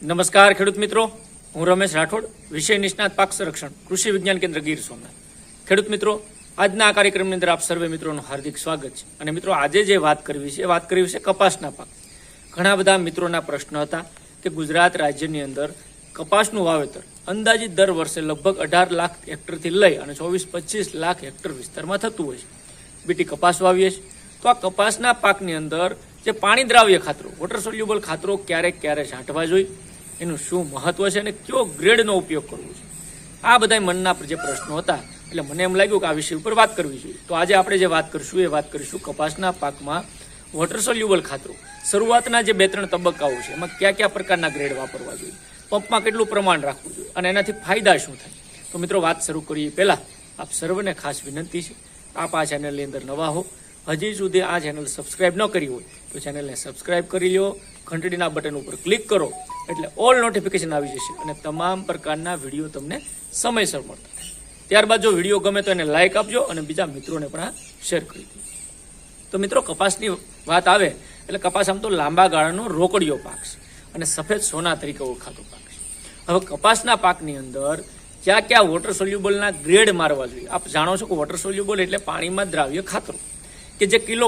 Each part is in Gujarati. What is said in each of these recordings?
નમસ્કાર ખેડૂત મિત્રો, હું રમેશ રાઠોડ, વિષય નિષ્ણાત પાક સંરક્ષણ, કૃષિ વિજ્ઞાન કેન્દ્ર ગીર સોમનાથ. ખેડૂત મિત્રો, આજના આ કાર્યક્રમની અંદર આપ સર્વે મિત્રોનું હાર્દિક સ્વાગત છે. અને મિત્રો, આજે જે વાત કરવી છે એ વાત કરવી છે કપાસના પાક. ઘણા બધા મિત્રોના પ્રશ્ન હતા કે ગુજરાત રાજ્યની અંદર કપાસનું વાવેતર અંદાજિત દર વર્ષે લગભગ 18 લાખ હેક્ટરથી લઈ અને 24-25 લાખ હેક્ટર વિસ્તારમાં થતું હોય છે. બીટી કપાસ વાવીએ છીએ તો આ કપાસના પાકની અંદર જે પાણી દ્રાવ્ય ખાતરો, વોટર સોલ્યુબલ ખાતરો ક્યારે છાંટવા જોઈએ, એનું શું મહત્વ છે અને કયો ગ્રેડનો ઉપયોગ કરવો છે, આ બધા મનના જે પ્રશ્નો હતા. એટલે મને એમ લાગ્યું કે આ વિષય ઉપર વાત કરવી જોઈએ. તો આજે આપણે જે વાત કરીશું એ વાત કરીશું કપાસના પાકમાં વોટર સોલ્યુબલ ખાતરો, શરૂઆતના જે 2-3 તબક્કાઓ છે એમાં કયા પ્રકારના ગ્રેડ વાપરવા જોઈએ, પંપમાં કેટલું પ્રમાણ રાખવું જોઈએ અને એનાથી ફાયદા શું થાય. તો મિત્રો, વાત શરૂ કરીએ પહેલાં આપ સર્વને ખાસ વિનંતી છે, આપ આ ચેનલની અંદર નવા હો, હજી સુધી આ ચેનલ સબસ્ક્રાઇબ ન કરી હોય તો ચેનલને સબસ્ક્રાઇબ કરી લો, ઘંટડીના બટન ઉપર ક્લિક કરો એટલે ઓલ નોટિફિકેશન આવી જશે અને તમામ પ્રકારના વિડીયો તમને સમયસર મળતા થાય. ત્યારબાદ જો વિડીયો ગમે તો એને લાઇક આપજો અને બીજા મિત્રોને પણ આ શેર કરી દો. તો મિત્રો, કપાસની વાત આવે એટલે કપાસ આમ તો લાંબા ગાળાનો રોકડીયો પાક છે અને સફેદ સોના તરીકે ઓળખાતો પાક છે. હવે કપાસના પાકની અંદર ક્યાં વોટર સોલ્યુબલના ગ્રેડ મારવા જોઈએ. આપ જાણો છો કે વોટર સોલ્યુબલ એટલે પાણીમાં દ્રાવ્ય ખાતરો કે જે કિલો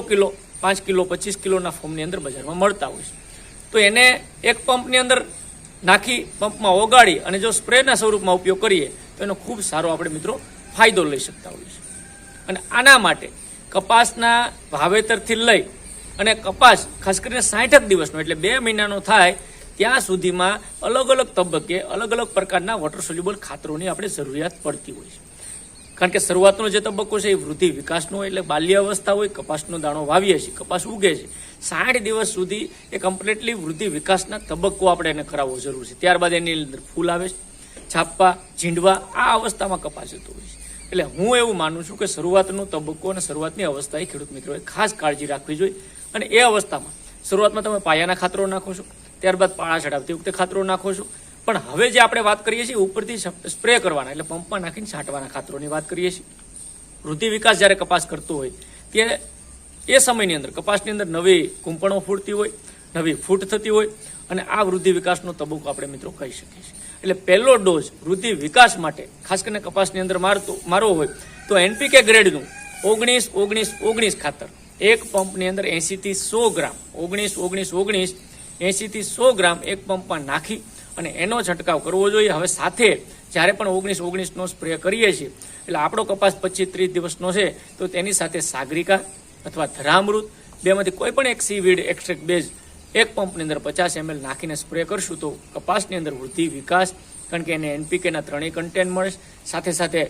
5 કિલો 25 કિલોના ફોર્મની અંદર બજારમાં મળતા હોય છે. તો એને એક પંપની અંદર નાખી પંપમાં ઓગાળી અને જો સ્પ્રેના સ્વરૂપમાં ઉપયોગ કરીએ તો એનો ખૂબ સારો આપણે મિત્રો ફાયદો લઈ શકતા હોઈએ છીએ. અને આના માટે કપાસના વાવેતરથી લઈ અને કપાસ ખાસ કરીને 60 દિવસનો એટલે 2 મહિનાનો થાય ત્યાં સુધીમાં અલગ અલગ તબક્કે અલગ અલગ પ્રકારના વોટર સોલ્યુબલ ખાતરોની આપણે જરૂરિયાત પડતી હોય છે. કારણ કે શરૂઆતનો જે તબક્કો છે એ વૃદ્ધિ વિકાસનો, એટલે બાલ્ય અવસ્થા હોય, કપાસનો દાણો વાવીએ છીએ, કપાસ ઉગે છે, 60 દિવસ સુધી એ કમ્પ્લીટલી વૃદ્ધિ વિકાસના તબક્કો આપણે એને કરાવવો જરૂર છે. ત્યારબાદ એની અંદર ફૂલ આવે છે, છાપવા, ઝીંડવા, આ અવસ્થામાં કપાસ જતો હોય છે. એટલે હું એવું માનું છું કે શરૂઆતનો તબક્કો અને શરૂઆતની અવસ્થા એ ખેડૂત મિત્રોએ ખાસ કાળજી રાખવી જોઈએ. અને એ અવસ્થામાં શરૂઆતમાં તમે પાયાના ખાતરો નાખો છો, ત્યારબાદ પાળા ચડાવતી વખતે ખાતરો નાખો છો, પણ હવે જે આપણે વાત કરીએ છીએ ઉપરથી સ્પ્રે કરવાના એટલે પંપમાં નાખીને છાંટવાના ખાતરોની વાત કરીએ છીએ. વૃદ્ધિ વિકાસ જ્યારે કપાસ કરતો હોય ત્યારે એ સમયની અંદર કપાસની અંદર નવી કૂંપણો ફૂટતી હોય, નવી ફૂટ થતી હોય અને આ વૃદ્ધિ વિકાસનો તબક્કો આપણે મિત્રો કહી શકીએ છીએ. એટલે પહેલો ડોઝ વૃદ્ધિ વિકાસ માટે ખાસ કરીને કપાસની અંદર મારવો હોય તો NPK ગ્રેડનું 19-19-19 ખાતર એક પંપની અંદર 80 થી 100 ગ્રામ 19-19-19 80 થી 100 ગ્રામ એક પંપમાં નાખી અને એનો છંટકાવ કરવો જોઈએ. હવે સાથે જ્યારે પણ 19-19નો સ્પ્રે કરીએ છીએ એટલે આપણો કપાસ 25-30 દિવસનો છે તો તેની સાથે સાગરિકા અથવા ધરામૃત બેમાંથી કોઈ પણ એક સીવીડ એક્સ્ટ્રેક્ટ બેઝ એક પંપની અંદર 50 ml નાખીને સ્પ્રે કરશું તો કપાસની અંદર વૃદ્ધિ વિકાસ, કારણ કે એને NPKના 3 કન્ટેન્ટ મળે, સાથે સાથે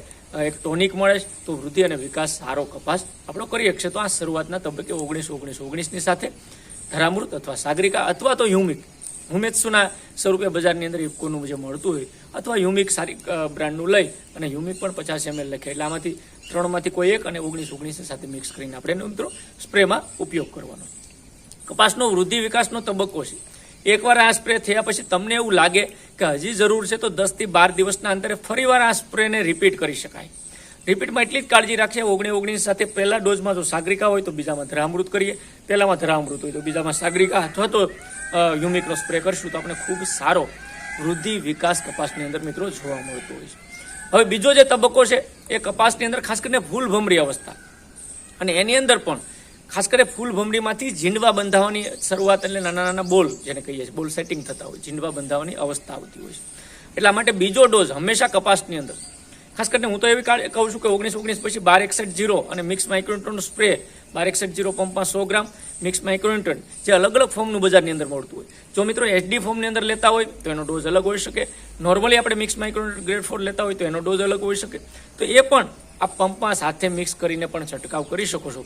એક ટોનિક મળે તો વૃદ્ધિ અને વિકાસ સારો કપાસ આપણો કરી શકશે. તો આ શરૂઆતના તબક્કે 19-19-19ની સાથે ધરામૃત અથવા સાગરિકા અથવા તો હ્યુમિક્સના સ્વરૂપે બજારની અંદર ઇફકોનું જે મળતું હોય અથવા હ્યુમિક સારી બ્રાન્ડનું લઈ અને હ્યુમિક પણ 50 ml લખે એટલે આમાંથી 3માંથી કોઈ એક અને 19-19 સાથે મિક્સ કરીને આપણે મિત્રો સ્પ્રેમાં ઉપયોગ કરવાનો. કપાસનો વૃદ્ધિ વિકાસનો તબક્કો છે. એકવાર આ સ્પ્રે થયા પછી તમને એવું લાગે કે હજી જરૂર છે તો 10 થી 12 દિવસના અંતરે ફરીવાર આ સ્પ્રેને રિપીટ કરી શકાય. રિપીટમાં એટલી જ કાળજી રાખીએ 19-19 સાથે પહેલા ડોઝમાં જો સાગરિકા હોય તો બીજામાં ધરામૃત કરીએ, પહેલામાં ધરામૃત હોય તો બીજામાં સાગરિકા અથવા તો હ્યુમિકનો સ્પ્રે કરશું તો આપણે ખૂબ સારો વૃદ્ધિ વિકાસ કપાસની અંદર મિત્રો જોવા મળતો હોય છે. હવે બીજો જે તબક્કો છે એ કપાસની અંદર ખાસ કરીને ફૂલ ભમરી અવસ્થા અને એની અંદર પણ ખાસ કરીને ફૂલ ભમરીમાંથી ઝીંડવા બંધાવવાની શરૂઆત એટલે નાના બોલ જેને કહીએ છીએ બોલ સેટિંગ થતા હોય, ઝીંડવા બંધાવવાની અવસ્થા આવતી હોય છે. એટલા માટે બીજો ડોઝ હંમેશા કપાસની અંદર ખાસ કરીને હું તો એવી કહું છું કે 19-19 પછી 12-61-0 અને મિક્સ માઇક્રોન્યુટ્રનનો સ્પ્રે 12-61-0 પંપમાં 100 ગ્રામ મિક્સ માઇક્રોન્યુટ્રન જે અલગ અલગ ફોર્મનું બજારની અંદર મળતું હોય. જો મિત્રો HD ફોર્મની અંદર લેતા હોય તો એનો ડોઝ અલગ હોઈ શકે, નોર્મલી આપણે મિક્સ માઇક્રોન્યુટ્રન ગ્રેડ 4 લેતા હોય તો એનો ડોઝ અલગ હોઈ શકે. તો એ પણ આ પંપમાં સાથે મિક્સ કરીને પણ છંટકાવ કરી શકો છો.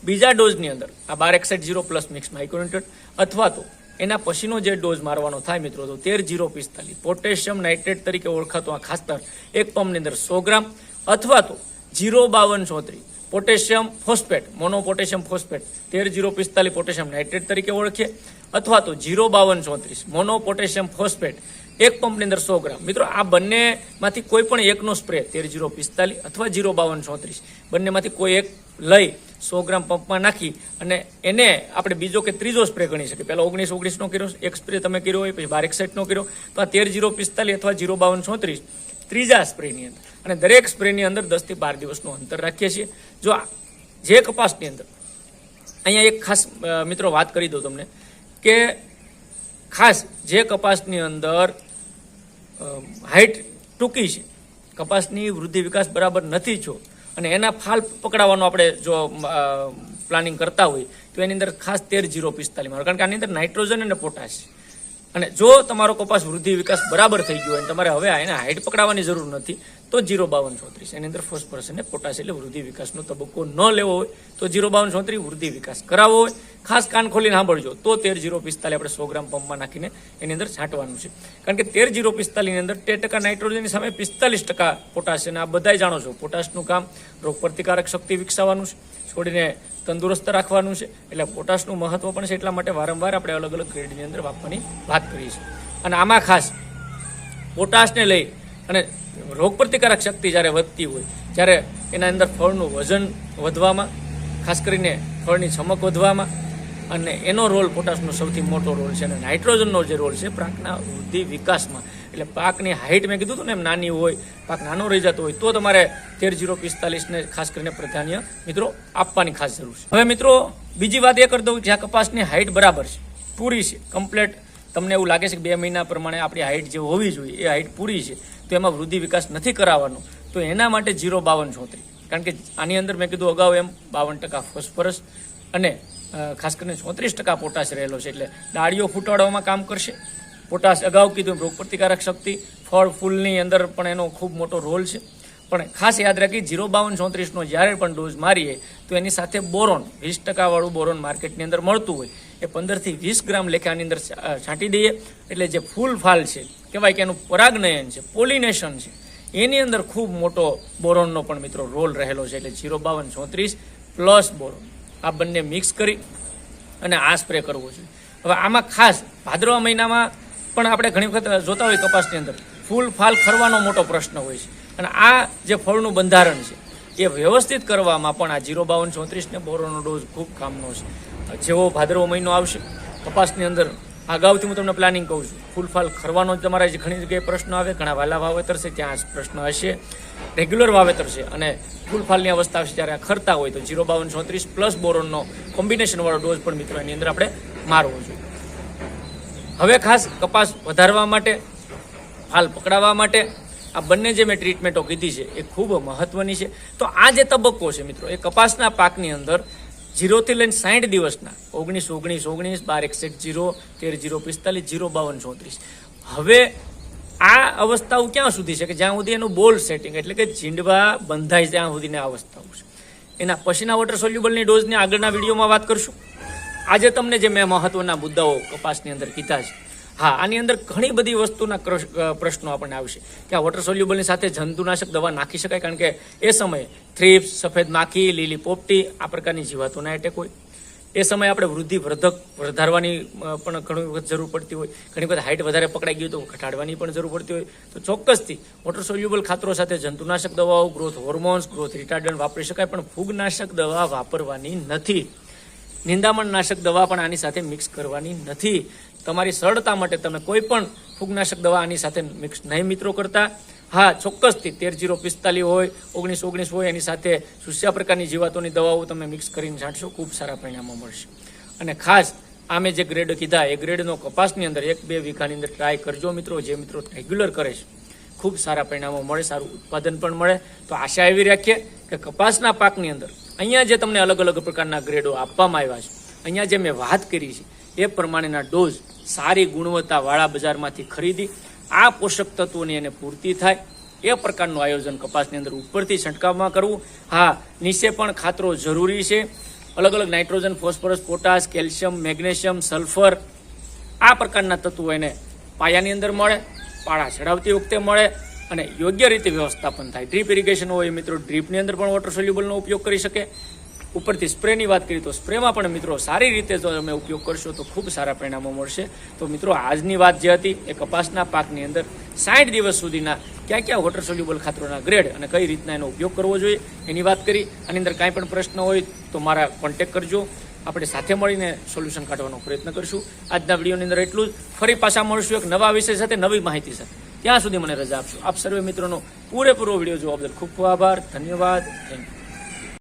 બીજા ડોઝની અંદર આ 12-61-0 પ્લસ મિક્સ માઇક્રોન્યુટ્રન અથવા તો એના પછીનો જે ડોઝ મારવાનો થાય મિત્રો તો 13-0-45 પોટેશિયમ નાઇટ્રેટ તરીકે ઓળખાતો આ ખાતર એક પંપની અંદર 100 ગ્રામ અથવા તો 0-52-34 potassium phosphate mono potassium phosphate 13-0-45 potassium nitrate તરીકે ઓળખીએ અથવા તો 0-52-34 મોનો પોટેશિયમ ફોસ્ફેટ એક પંપની અંદર 100 ગ્રામ. મિત્રો આ બંનેમાંથી કોઈ પણ એકનો સ્પ્રે 13-0-45 અથવા 0-52-34 બંનેમાંથી કોઈ એક લઈ 100 ગ્રામ પંપમાં નાખી અને એને આપણે બીજો કે ત્રીજો સ્પ્રે ગણી શકીએ. પહેલા 19-19નો કર્યો, એક સ્પ્રે તમે કર્યો હોય, પછી 12-61નો કર્યો, તો આ 13-0-45 અથવા 0-52-34 ત્રીજા સ્પ્રેની અંદર. અને દરેક સ્પ્રેની અંદર 10 થી 12 દિવસનું અંતર રાખીએ છીએ. જો જે કપાસની અંદર અહીંયા એક ખાસ મિત્રો વાત કરી દઉં તમને કે ખાસ જે કપાસની અંદર હાઈટ ટૂંકી છે, કપાસની વૃદ્ધિ વિકાસ બરાબર નથી છો અને એના ફાલ પકડાવવાનો આપણે જો પ્લાનિંગ કરતા હોય તો એની અંદર ખાસ 13-0-45 મારો, કારણ કે આની અંદર નાઇટ્રોજન અને પોટાશ. અને જો તમારો કપાસ વૃદ્ધિ વિકાસ બરાબર થઈ ગયો અને તમારે હવે એને હાઈટ પકડાવવાની જરૂર નથી તો 0-52-34 એની અંદર ફોસ્ફરસ અને પોટાશ એટલે વૃદ્ધિ વિકાસનો તબક્કો ન લેવો હોય તો 0-52-34 વૃદ્ધિ વિકાસ કરાવવો હોય. ખાસ કાન ખોલીને સાંભળજો તો 13-0-45 આપણે 100 ગ્રામ પંપમાં નાખીને એની અંદર છાંટવાનું છે. કારણ કે 13-0-45 ની અંદર 13% નાઇટ્રોજનની સામે 45% પોટાશ છે. અને આ બધાય જાણો છો પોટાશનું કામ રોગ પ્રતિકારક શક્તિ વિકસાવવાનું છે, છોડીને તંદુરસ્ત રાખવાનું છે. એટલે પોટાશનું મહત્વ પણ છે, એટલા માટે વારંવાર આપણે અલગ અલગ ગ્રેડની અંદર વાપરવાની વાત કરીએ છીએ. અને આમાં ખાસ પોટાશને લઈ અને રોગ પ્રતિકારક શક્તિ જ્યારે વધતી હોય, જ્યારે એના અંદર ફળનું વજન વધવામાં, ખાસ કરીને ફળની ચમક વધવામાં, અને એનો રોલ પોટાશનો સૌથી મોટો રોલ છે. અને નાઇટ્રોજનનો જે રોલ છે પાકના વૃદ્ધિ વિકાસમાં. એટલે પાકની હાઈટ મેં કીધું હતું ને એમ નાની હોય, પાક નાનો રહી જતો હોય તો તમારે 13-0-45 ને ખાસ કરીને પ્રાધાન્ય મિત્રો આપવાની ખાસ જરૂર છે. હવે મિત્રો બીજી વાત એ કરી દઉં, જ્યાં કપાસની હાઈટ બરાબર છે, પૂરી છે, કમ્પ્લેટ, તમને એવું લાગે છે કે 2 મહિના પ્રમાણે આપણી હાઈટ જે હોવી જોઈએ એ હાઈટ પૂરી છે, તો એમાં વૃદ્ધિ વિકાસ નથી કરાવવાનો, તો એના માટે 0-52-34. કારણ કે આની અંદર મેં કીધું અગાઉ એમ 52% ફોસ્ફરસ અને ખાસ કરીને 34% પોટાશ રહેલો છે. એટલે ડાળીઓ ફૂટાડવામાં કામ કરશે. પોટાશ અગાઉ કીધું રોગ પ્રતિકારક શક્તિ, ફળ ફૂલની અંદર પણ એનો ખૂબ મોટો રોલ છે. પણ ખાસ યાદ રાખી 0-52-34નો જ્યારે પણ ડોઝ મારીએ તો એની સાથે બોરોન 20% વાળું બોરોન માર્કેટની અંદર મળતું હોય એ 15 થી 20 ગ્રામ લેખાની અંદર છાંટી દઈએ. એટલે જે ફૂલ ફાલ છે, કહેવાય કે એનું પરાગનયન છે, પોલિનેશન છે, એની અંદર ખૂબ મોટો બોરોનનો પણ મિત્રો રોલ રહેલો છે. એટલે 0-52-34 પ્લસ બોરોન આ બંને મિક્સ કરી અને આ સ્પ્રે કરવો જોઈએ. હવે આમાં ખાસ ભાદરવા મહિનામાં પણ આપણે ઘણી વખત જોતા હોય કપાસની અંદર ફૂલ ફાલ ખરવાનો મોટો પ્રશ્ન હોય છે. અને આ જે ફળનું બંધારણ છે એ વ્યવસ્થિત કરવામાં પણ આ 0-52-34 ને બોરોનો ડોઝ ખૂબ કામનો છે. જેવો ભાદરવો મહિનો આવશે કપાસની અંદર અગાઉથી હું તમને પ્લાનિંગ કહું છું, ફૂલફાલ ખરવાનો જ તમારા જે ઘણી જગ્યાએ પ્રશ્ન આવે, ઘણા વાલા વાવેતર છે ત્યાં પ્રશ્ન હશે, રેગ્યુલર વાવેતર છે અને ફૂલફાલની અવસ્થા આવશે ત્યારે આ ખરતા હોય તો 0-52-34 પ્લસ બોરોનનો કોમ્બિનેશન વાળો ડોઝ પણ મિત્રો એની અંદર આપણે મારવો જોઈએ. હવે ખાસ કપાસ વધારવા માટે, ફાલ પકડાવવા માટે આ બંને જે મેં ટ્રીટમેન્ટો કીધી છે એ ખૂબ મહત્વની છે. તો આ જે તબક્કો છે મિત્રો એ કપાસના પાકની અંદર 0 થી લઈને 60 દિવસના 19-19-19, 12-61-0, 13-0-45, 0-52-34. હવે આ અવસ્થાઓ ક્યાં સુધી છે કે જ્યાં સુધી એનું બોલ સેટિંગ એટલે કે જીંડવા બંધાય ત્યાં સુધીની અવસ્થાઓ છે. એના પછીના વોટર સોલ્યુબલની ડોઝની આગળના વિડીયોમાં વાત કરશું. આજે તમને જે મેં મહત્વના મુદ્દાઓ કપાસની અંદર કીધા છે, હા આની અંદર ઘણી બધી વસ્તુના પ્રશ્નો આપણને આવશે કે આ વોટર સોલ્યુબલની સાથે જંતુનાશક દવા નાખી શકાય, કારણ કે એ સમયે થ્રિપ્સ, સફેદ માખી, લીલી પોપટી આ પ્રકારની જીવાતોના એટેક હોય. એ સમયે આપણે વૃદ્ધિ વધારવાની પણ ઘણી વખત જરૂર પડતી હોય. ઘણી વખત હાઈટ વધારે પકડાઈ ગયું તો ઘટાડવાની પણ જરૂર પડતી હોય. તો ચોક્કસથી વોટર સોલ્યુબલ ખાતરો સાથે જંતુનાશક દવાઓ, ગ્રોથ હોર્મોન્સ, ગ્રોથ રિટાર્ડન્ટ વાપરી શકાય, પણ ફૂગનાશક દવા વાપરવાની નથી. નિંદામણ નાશક દવા પણ આની સાથે મિક્સ કરવાની નથી. તમારી સરળતા માટે તમે કોઈ પણ ફૂગનાશક દવા આની સાથે મિક્સ નહીં મિત્રો કરતા. હા ચોક્કસથી 13-0-45 હોય, 19-19 હોય, એની સાથે સુસ્યા પ્રકારની જીવાતોની દવાઓ તમે મિક્સ કરીને છાંટશો, ખૂબ સારા પરિણામો મળશે. અને ખાસ આ મેં જે ગ્રેડ કીધા એ ગ્રેડનો કપાસની અંદર 1-2 વીઘાની અંદર ટ્રાય કરજો મિત્રો. જે મિત્રો રેગ્યુલર કરે છે ખૂબ સારા પરિણામો મળે, સારું ઉત્પાદન પણ મળે. તો આશા એવી રાખીએ કે કપાસના પાકની અંદર અહીંયા જે તમને અલગ અલગ પ્રકારના ગ્રેડો આપવામાં આવ્યા છે, અહીંયા જે મેં વાત કરી છે એ પ્રમાણેના ડોઝ સારી ગુણવત્તાવાળા બજારમાંથી ખરીદી આ પોષક તત્વોની એને પૂર્તિ થાય એ પ્રકારનું આયોજન કપાસની અંદર ઉપરથી છંટકાવમાં કરવું. હા નીચે પણ ખાતરો જરૂરી છે. અલગ અલગ nitrogen, phosphorus, potash, calcium, magnesium, sulphur આ પ્રકારના તત્વો એને પાયાની અંદર મળે, પાળા ચડાવતી વખતે મળે અને યોગ્ય રીતે વ્યવસ્થાપન થાય. ડ્રીપ ઇરિગેશન હોય મિત્રો, ડ્રીપની અંદર પણ વોટર સોલ્યુબલનો ઉપયોગ કરી શકે. ઉપરથી સ્પ્રેની વાત કરીએ તો સ્પ્રેમાં પણ મિત્રો સારી રીતે જો તમે ઉપયોગ કરશો તો ખૂબ સારા પરિણામો મળશે. તો મિત્રો આજની વાત જે હતી એ કપાસના પાકની અંદર 60 દિવસ સુધીના ક્યાં ક્યાં વોટર સોલ્યુબલ ખાતરોના ગ્રેડ અને કઈ રીતના એનો ઉપયોગ કરવો જોઈએ એની વાત કરી. આની અંદર કાંઈ પણ પ્રશ્ન હોય તો મારા કોન્ટેક્ટ કરજો. આપણે સાથે મળીને સોલ્યુશન કાઢવાનો પ્રયત્ન કરીશું. આજના વિડીયોની અંદર એટલું જ. ફરી પાછા મળશું એક નવા વિષય સાથે, નવી માહિતી સાથે. ત્યાં સુધી મને રજા આપશો. આપ સર્વે મિત્રોનો પૂરેપૂરો વિડીયો જોવા બદલ ખૂબ ખૂબ આભાર. ધન્યવાદ. Thank you.